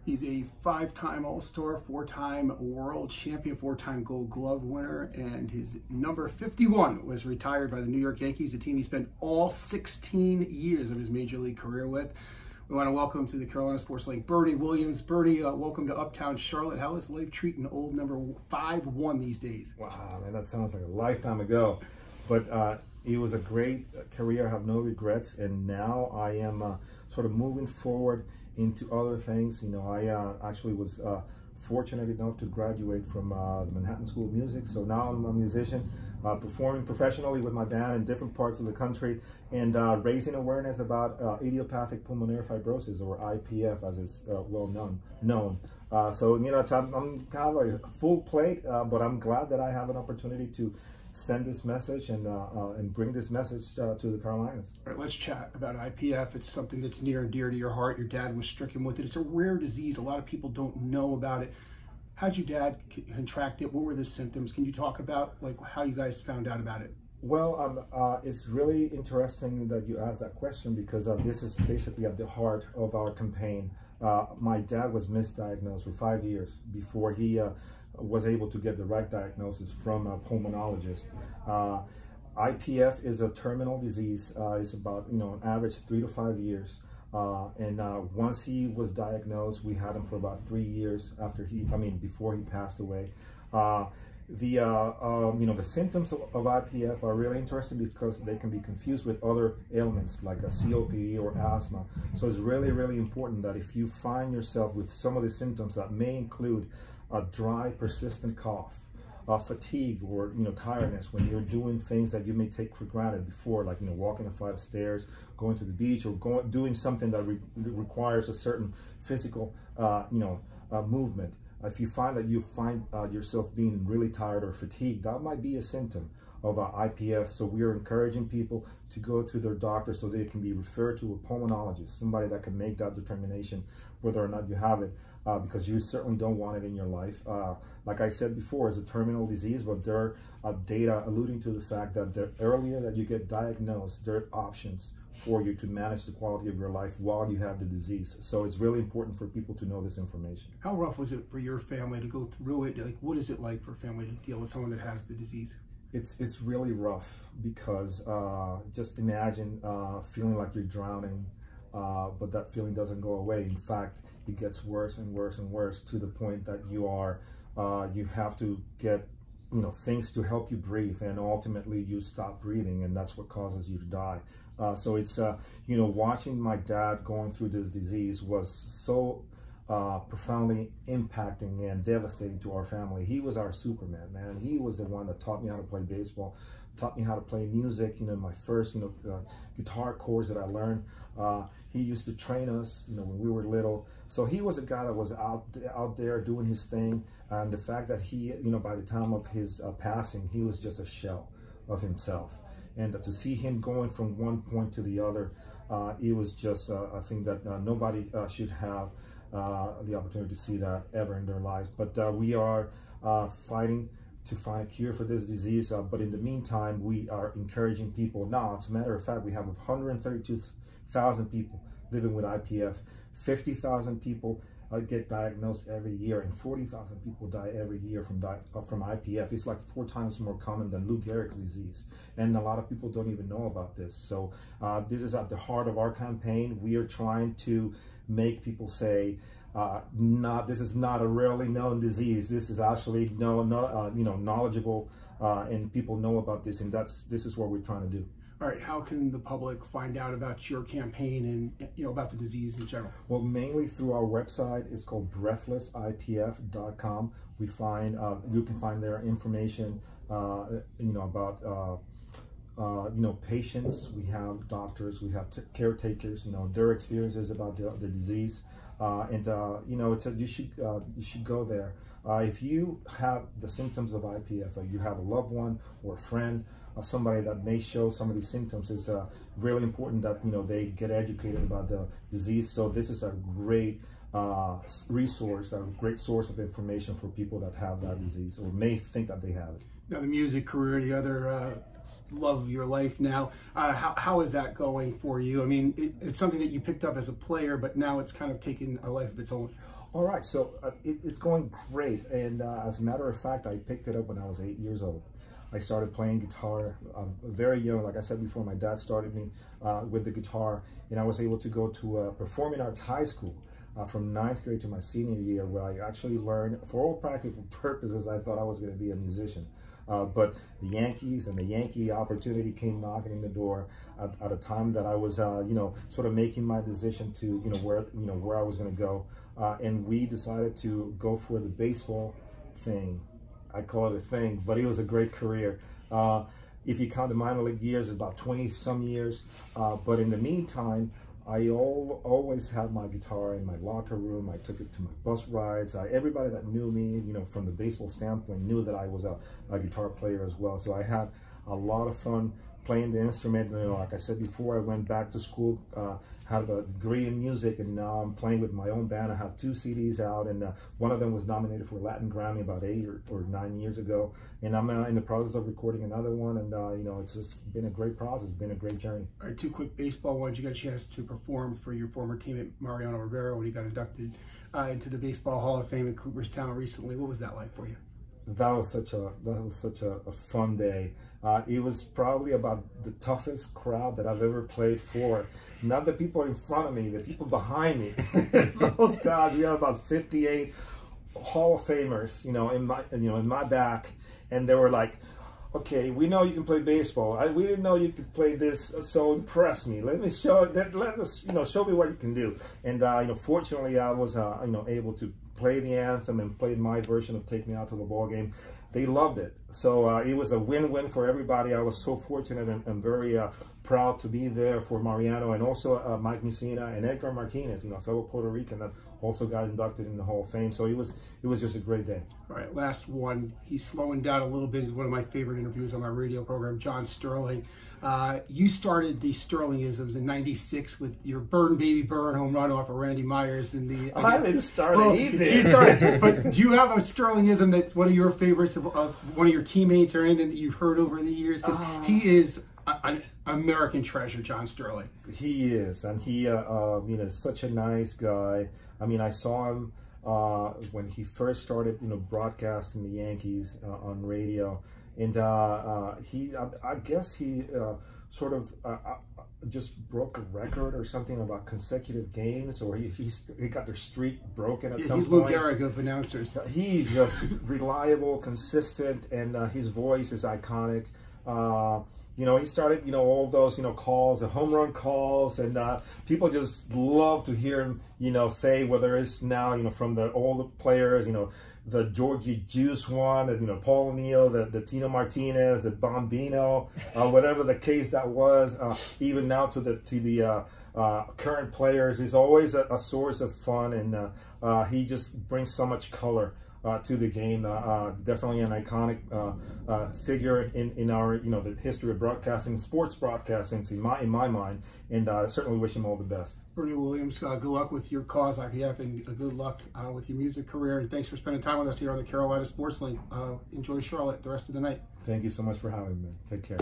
He's a 5-time All-Star, 4-time World Champion, 4-time Gold Glove winner, and his number 51 was retired by the New York Yankees, a team he spent all 16 years of his Major League career with. We want to welcome to the Carolina Sports Link, Bernie Williams. Bernie, welcome to Uptown Charlotte. How is life treating old number 51 these days? Wow, man, that sounds like a lifetime ago. But it was a great career. I have no regrets. And now I am sort of moving forward into other things. You know, I actually was fortunate enough to graduate from the Manhattan School of Music. So now I'm a musician, performing professionally with my band in different parts of the country and raising awareness about idiopathic pulmonary fibrosis, or IPF as it's well known. So, you know, I'm kind of a full plate, but I'm glad that I have an opportunity to send this message and bring this message to the Carolinas. All right, let's chat about IPF. It's something that's near and dear to your heart. Your dad was stricken with it. It's a rare disease. A lot of people don't know about it. How'd your dad contract it? What were the symptoms? Can you talk about like how you guys found out about it? Well, it's really interesting that you asked that question, because this is basically at the heart of our campaign. My dad was misdiagnosed for 5 years before he was able to get the right diagnosis from a pulmonologist. IPF is a terminal disease. It's about, you know, on average 3 to 5 years. Once he was diagnosed, we had him for about 3 years before he passed away. You know, the symptoms of IPF are really interesting because they can be confused with other ailments like a COPD or asthma. So it's really, really important that if you find yourself with some of the symptoms that may include a dry, persistent cough, fatigue, or, you know, tiredness when you're doing things that you may take for granted before, like, you know, walking a flight of stairs, going to the beach, or doing something that requires a certain physical, movement. If you find that you find yourself being really tired or fatigued, that might be a symptom of IPF. So we are encouraging people to go to their doctor so they can be referred to a pulmonologist, somebody that can make that determination whether or not you have it, because you certainly don't want it in your life. Like I said before, it's a terminal disease, but there are data alluding to the fact that the earlier that you get diagnosed, there are options for you to manage the quality of your life while you have the disease. So it's really important for people to know this information. How rough was it for your family to go through it? Like, what is it like for a family to deal with someone that has the disease? It's really rough, because just imagine feeling like you're drowning, but that feeling doesn't go away. In fact, it gets worse and worse and worse, to the point that you have to get, you know, things to help you breathe, and ultimately you stop breathing, and that's what causes you to die. So it's, you know, watching my dad going through this disease was so profoundly impacting and devastating to our family. He was our Superman, man. He was the one that taught me how to play baseball, taught me how to play music. You know, my first, guitar chords that I learned. He used to train us, you know, when we were little. So he was a guy that was out there doing his thing. And the fact that he, you know, by the time of his passing, he was just a shell of himself. And to see him going from one point to the other, it was just a thing that nobody should have the opportunity to see that ever in their lives. But we are fighting to find a cure for this disease. But in the meantime, we are encouraging people. Now, as a matter of fact, we have 132,000 people living with IPF. 50,000 people get diagnosed every year, and 40,000 people die every year from IPF. It's like 4 times more common than Lou Gehrig's disease, and a lot of people don't even know about this. So this is at the heart of our campaign. We are trying to make people say, this is not a rarely known disease. This is actually knowledgeable, and people know about this, and this is what we're trying to do. All right, how can the public find out about your campaign and, you know, about the disease in general? Well, mainly through our website. It's called breathlessipf.com. We find you can find there information, about patients. We have doctors, we have caretakers, you know, their experiences about the disease, you should go there. If you have the symptoms of IPF, or you have a loved one or a friend, somebody that may show some of these symptoms, it's really important that, you know, they get educated about the disease. So this is a great resource, a great source of information for people that have that disease or may think that they have it. Now, the music career, the other love of your life now. How is that going for you? I mean, it's something that you picked up as a player, but now it's kind of taken a life of its own. All right, so it's going great, and as a matter of fact, I picked it up when I was 8 years old. I started playing guitar very young. Like I said before, my dad started me with the guitar, and I was able to go to Performing Arts High School from 9th grade to my senior year, where I actually learned, for all practical purposes, I thought I was going to be a musician. But the Yankees and the Yankee opportunity came knocking in the door at a time that I was, you know, sort of making my decision to, where I was going to go. And we decided to go for the baseball thing. I call it a thing, but it was a great career. If you count the minor league years, about 20 some years. But in the meantime, I always had my guitar in my locker room. I took it to my bus rides. Everybody that knew me, you know, from the baseball standpoint, knew that I was a guitar player as well. So I had a lot of fun playing the instrument. You know, like I said before, I went back to school, had a degree in music, and now I'm playing with my own band. I have 2 CDs out, and one of them was nominated for a Latin Grammy about 8 or 9 years ago. And I'm in the process of recording another one, and you know, it's just been a great process, been a great journey. All right, 2 quick baseball ones. You got a chance to perform for your former teammate Mariano Rivera when he got inducted into the Baseball Hall of Fame in Cooperstown recently. What was that like for you? That was such a fun day. It was probably about the toughest crowd that I've ever played for. Not the people in front of me, the people behind me. Those guys, we had about 58 Hall of Famers, you know, in my back, and they were like, "Okay, we know you can play baseball. We didn't know you could play this, so impress me. Let us, show me what you can do." And you know, fortunately, I was able to play the anthem and play my version of "Take Me Out to the Ball Game." They loved it. So it was a win-win for everybody. I was so fortunate and very proud to be there for Mariano, and also Mike Mussina and Edgar Martinez, you know, a fellow Puerto Rican that also got inducted in the Hall of Fame. So it was just a great day. All right, last one. He's slowing down a little bit. He's one of my favorite interviews on my radio program, John Sterling. You started the Sterlingisms in '96 with your Burn Baby Burn home run off of Randy Myers in the. I didn't start it. He did. He started. But do you have a Sterlingism that's one of your favorites of one of your teammates or anything that you've heard over the years? Because he is an American treasure, John Sterling. He is, and he you know, such a nice guy. I mean, I saw him when he first started, you know, broadcasting the Yankees on radio. And I guess he sort of just broke a record or something about consecutive games, or he got their streak broken at some point. He's Lou Gehrig of announcers. He's just reliable, consistent, and his voice is iconic. You know, he started, you know, all those, you know, calls, the home run calls, and people just love to hear him, you know, say, whether it's now, you know, from all the players, you know, the Georgie Juice one, and, you know, Paul O'Neill, the Tino Martinez, the Bombino, whatever the case that was, even now to the current players. He's always a source of fun, and he just brings so much color to the game. Definitely an iconic figure in our, you know, the history of broadcasting, sports broadcasting, in my mind, and I certainly wish him all the best. Bernie Williams, good luck with your cause, IPF, and good luck with your music career, and thanks for spending time with us here on the Carolina Sports Link. Enjoy Charlotte the rest of the night. Thank you so much for having me. Take care.